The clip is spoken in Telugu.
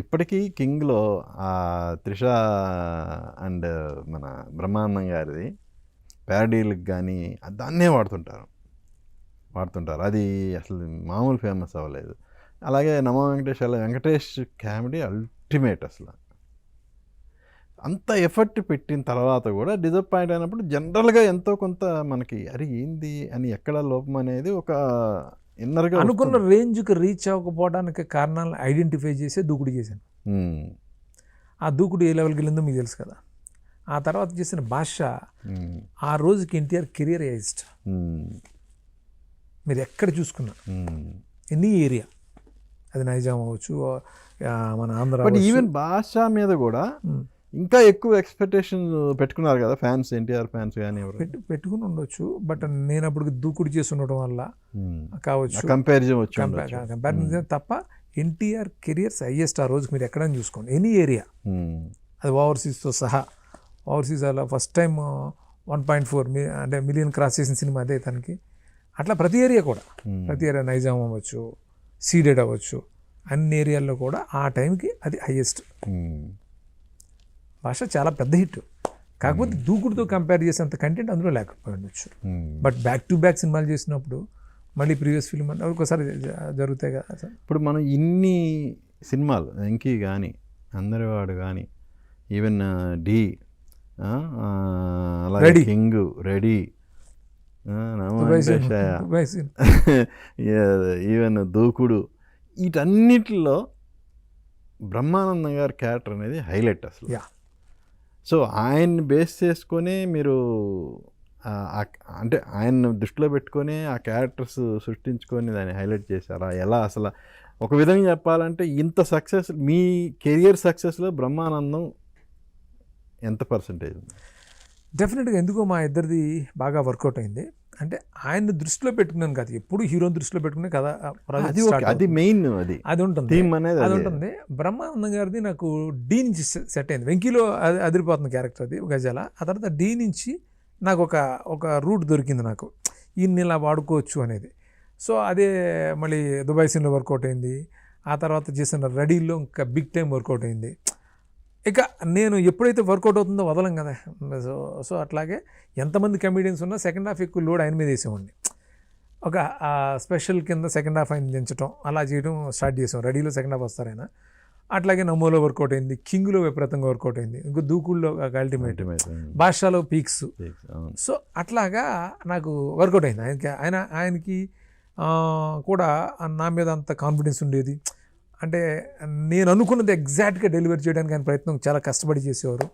ఇప్పటికీ 'కింగ్'లో త్రిష అండ్ మన బ్రహ్మానందం గారిది ప్యారడీలకు గానీ దాన్నే వాడుతుంటారు. అది అసలు మామూలు ఫేమస్ అవ్వలేదు. అలాగే 'నమో వెంకటేష్' కామెడీ అల్టిమేట్ అసలు. అంత ఎఫర్ట్ పెట్టిన తర్వాత కూడా డిసప్పాయింట్ అయినప్పుడు జనరల్గా ఎంతో కొంత మనకి అరే ఏంది అని ఎక్కడ లోపం అనేది ఒక ఇన్నర్గా అనుకున్న రేంజ్కి రీచ్ అవ్వకపోవడానికి కారణాలను ఐడెంటిఫై చేసే దూకుడు చేశాను. ఆ దూకుడు ఏ లెవెల్కి వెళ్ళిందో మీకు తెలుసు కదా. ఆ తర్వాత చేసిన భాష ఆ రోజుకి ఎన్టీఆర్ కెరియర్ హైయెస్ట్. మీరు ఎక్కడ చూసుకున్నా ఎనీ ఏరియా, అది నైజాం అవ్వచ్చు, మన ఆంధ్ర, బట్ ఈవెన్ భాష మీద కూడా ఇంకా ఎక్కువ ఎక్స్పెక్టేషన్ పెట్టుకున్నారు కదా ఫ్యాన్స్, ఎన్టీఆర్ ఫ్యాన్స్ కానీ పెట్టుకుని ఉండొచ్చు. బట్ నేను అప్పుడు దూకుడు చేసి ఉండడం వల్ల కావచ్చు, కంపారిజన్ తప్ప ఎన్టీఆర్ కెరియర్స్ హైయెస్ట్ ఆ రోజుకి. మీరు ఎక్కడైనా చూసుకోండి ఎనీ ఏరియా, అది ఓవర్సీస్తో సహా. ఓవర్సీస్ అలా ఫస్ట్ టైం 1.4 అంటే మిలియన్ క్రాస్ చేసిన సినిమా అదే తనకి. అట్లా ప్రతి ఏరియా కూడా, ప్రతి ఏరియా నైజాం అవ్వచ్చు, సీడెడ్ అవ్వచ్చు, అన్ని ఏరియాల్లో కూడా ఆ టైంకి అది హైయెస్ట్. భాష చాలా పెద్ద హిట్. కాకపోతే దూకుడుతో కంపేర్ చేసేంత కంటెంట్ అందులో లేకపోయి ఉండొచ్చు. బట్ బ్యాక్ టు బ్యాక్ సినిమాలు చేసినప్పుడు మళ్ళీ ప్రీవియస్ ఫిల్మ్ అంటే ఒకసారి జరుగుతాయి కదా. ఇప్పుడు మనం ఇన్ని సినిమాలు, వెంకీ కానీ, అందరివాడు కానీ, ఈవెన్ డి, అలాగే కింగ్, రెడీ, ఈవెన్ దూకుడు, వీటన్నిటిలో బ్రహ్మానందం గారి క్యారెక్టర్ అనేది హైలైట్ అసలు. సో ఆయన్ని బేస్ చేసుకొని మీరు అంటే ఆయన దృష్టిలో పెట్టుకొని ఆ క్యారెక్టర్స్ సృష్టించుకొని దాన్ని హైలైట్ చేశారా ఎలా? అసలు ఒక విధంగా చెప్పాలంటే ఇంత సక్సెస్, మీ కెరియర్ సక్సెస్లో బ్రహ్మానందం ఎంత పర్సెంటేజ్? డెఫినెట్గా. ఎందుకో మా ఇద్దరిది బాగా వర్కౌట్ అయింది. అంటే ఆయన దృష్టిలో పెట్టుకున్నాను కాదు, ఎప్పుడు హీరోని దృష్టిలో పెట్టుకునే కదా అది మెయిన్, అది ఉంటుంది, అది ఉంటుంది. బ్రహ్మానందం గారిది నాకు డి నుంచి సెట్ అయింది. వెంకీలో అదిరిపోతుంది క్యారెక్టర్, అది గజాల. ఆ తర్వాత డి నుంచి నాకు ఒక రూట్ దొరికింది నాకు, ఈయన్ని ఇలా వాడుకోవచ్చు అనేది. సో అదే మళ్ళీ దుబాయ్ సీన్లో వర్కౌట్ అయింది. ఆ తర్వాత చేసిన రెడీలో ఇంకా బిగ్ టైం వర్కౌట్ అయింది. ఇక నేను ఎప్పుడైతే వర్కౌట్ అవుతుందో వదలం కదా. సో అట్లాగే ఎంతమంది కమెడియన్స్ ఉన్నా సెకండ్ హాఫ్ ఎక్కువ లోడ్ ఆయన మీద వేసేవాడిని. ఒక స్పెషల్ కింద సెకండ్ హాఫ్ ఆయన దించడం, అలా చేయడం స్టార్ట్ చేసాం. రెడీలో సెకండ్ హాఫ్ వస్తారైనా. అట్లాగే నమోలో వర్కౌట్ అయింది, కింగ్లో విపరీతంగా వర్కౌట్ అయింది, ఇంకో దూకుల్లో అల్టిమేట్, భాషలో పీక్స్. సో అట్లాగా నాకు వర్కౌట్ అయింది. ఆయనకి కూడా నా మీద అంత కాన్ఫిడెన్స్ ఉండేది. అంటే నేను అనుకున్నది ఎగ్జాక్ట్గా డెలివరీ చేయడానికి ఆయన ప్రయత్నం చాలా కష్టపడి చేసేవారు.